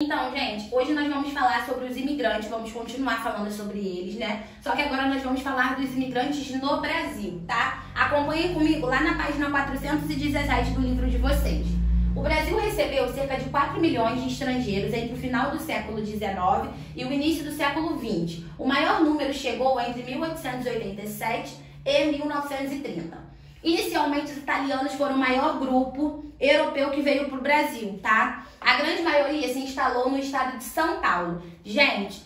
Então, gente, hoje nós vamos falar sobre os imigrantes, vamos continuar falando sobre eles, né? Só que agora nós vamos falar dos imigrantes no Brasil, tá? Acompanhem comigo lá na página 417 do livro de vocês. O Brasil recebeu cerca de 4 milhões de estrangeiros entre o final do século XIX e o início do século XX. O maior número chegou entre 1887 e 1930. Inicialmente, os italianos foram o maior grupo europeu que veio para o Brasil, tá? A grande maioria se instalou no estado de São Paulo. Gente,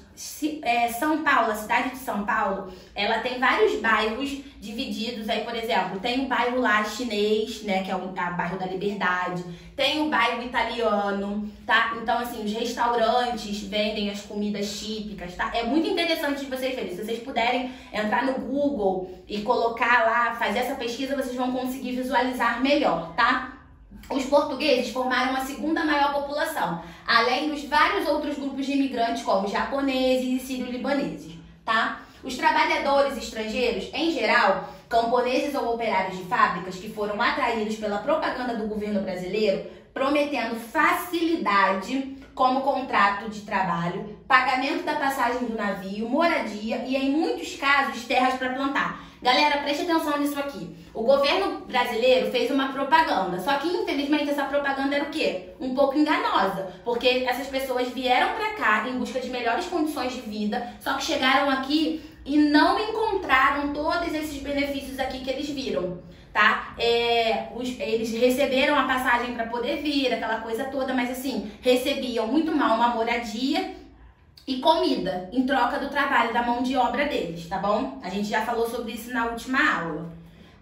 São Paulo, a cidade de São Paulo, ela tem vários bairros divididos. Aí, por exemplo, tem o bairro lá chinês, né, que é o bairro da Liberdade. Tem o bairro italiano, tá? Então, assim, os restaurantes vendem as comidas típicas, tá? É muito interessante de vocês verem. Se vocês puderem entrar no Google e colocar lá, fazer essa pesquisa, vocês vão conseguir visualizar melhor, tá? Os portugueses formaram a segunda maior população, além dos vários outros grupos de imigrantes, como japoneses e sírio-libaneses, tá? Os trabalhadores estrangeiros, em geral, camponeses ou operários de fábricas que foram atraídos pela propaganda do governo brasileiro, prometendo facilidade como contrato de trabalho, pagamento da passagem do navio, moradia e, em muitos casos, terras para plantar. Galera, preste atenção nisso aqui. O governo brasileiro fez uma propaganda, só que infelizmente essa propaganda era o quê? Um pouco enganosa, porque essas pessoas vieram pra cá em busca de melhores condições de vida, só que chegaram aqui e não encontraram todos esses benefícios aqui que eles viram, tá? Eles receberam a passagem para poder vir, aquela coisa toda, mas assim, recebiam muito mal uma moradia e comida em troca do trabalho da mão de obra deles, tá bom? A gente já falou sobre isso na última aula.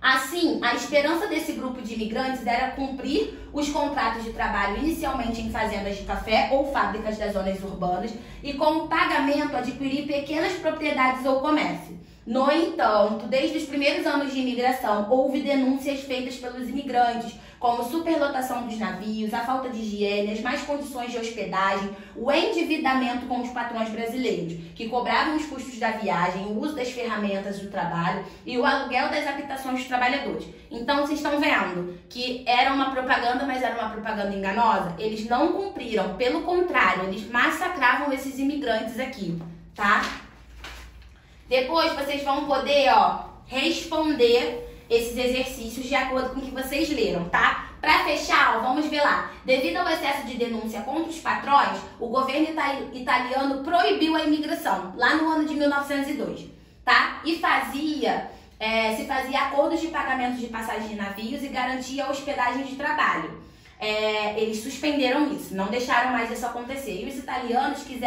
Assim, a esperança desse grupo de imigrantes era cumprir os contratos de trabalho inicialmente em fazendas de café ou fábricas das zonas urbanas e, como pagamento, adquirir pequenas propriedades ou comércio. No entanto, desde os primeiros anos de imigração, houve denúncias feitas pelos imigrantes, como superlotação dos navios, a falta de higiene, as más condições de hospedagem, o endividamento com os patrões brasileiros, que cobravam os custos da viagem, o uso das ferramentas do trabalho e o aluguel das habitações dos trabalhadores. Então, vocês estão vendo que era uma propaganda, mas era uma propaganda enganosa? Eles não cumpriram, pelo contrário, eles massacravam esses imigrantes aqui, tá? Depois vocês vão poder, responder esses exercícios de acordo com o que vocês leram, tá? Para fechar, vamos ver lá. Devido ao excesso de denúncia contra os patrões, o governo italiano proibiu a imigração, lá no ano de 1902, tá? E se fazia acordos de pagamento de passagem de navios e garantia a hospedagem de trabalho. Eles suspenderam isso, não deixaram mais isso acontecer. E os italianos que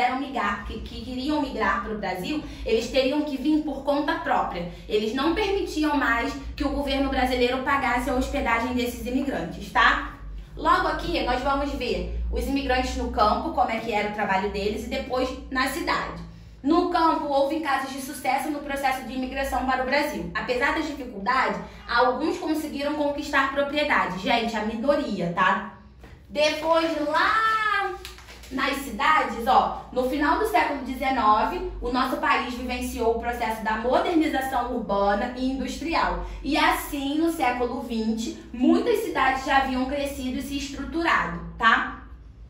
queriam migrar para o Brasil, eles teriam que vir por conta própria. Eles não permitiam mais que o governo brasileiro pagasse a hospedagem desses imigrantes, tá? Logo aqui nós vamos ver os imigrantes no campo, como é que era o trabalho deles, e depois na cidade. No campo, houve casos de sucesso no processo de imigração para o Brasil. Apesar das dificuldades, alguns conseguiram conquistar propriedades. Gente, a minoria, tá? Depois, lá nas cidades, no final do século XIX, o nosso país vivenciou o processo da modernização urbana e industrial. E assim, no século XX, muitas cidades já haviam crescido e se estruturado, tá?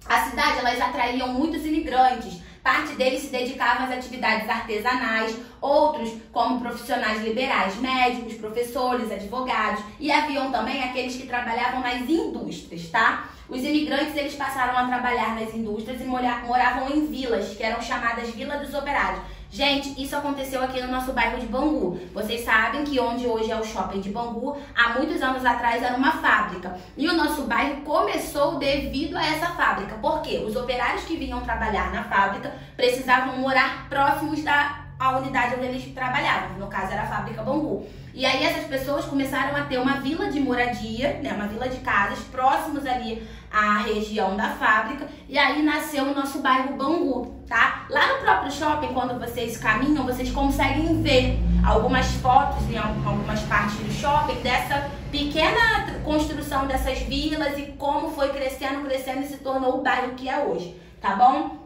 As cidades, elas atraíam muitos imigrantes. Parte deles se dedicava às atividades artesanais, outros como profissionais liberais, médicos, professores, advogados, e haviam também aqueles que trabalhavam nas indústrias, tá? Os imigrantes, eles passaram a trabalhar nas indústrias e moravam em vilas, que eram chamadas Vila dos Operários. Gente, isso aconteceu aqui no nosso bairro de Bangu. Vocês sabem que onde hoje é o shopping de Bangu, há muitos anos atrás era uma fábrica. E o nosso bairro começou devido a essa fábrica. Por quê? Os operários que vinham trabalhar na fábrica precisavam morar próximos da unidade onde eles trabalhavam. No caso, era a fábrica Bangu. E aí essas pessoas começaram a ter uma vila de moradia, né, uma vila de casas próximos ali à região da fábrica, e aí nasceu o nosso bairro Bangu, tá? Lá no próprio shopping, quando vocês caminham, vocês conseguem ver algumas fotos em algumas partes do shopping dessa pequena construção dessas vilas e como foi crescendo e se tornou o bairro que é hoje, tá bom?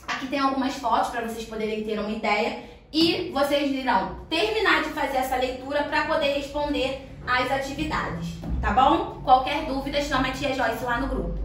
Aqui tem algumas fotos para vocês poderem ter uma ideia. E vocês irão terminar de fazer essa leitura para poder responder às atividades, tá bom? Qualquer dúvida, chama a tia Joyce lá no grupo.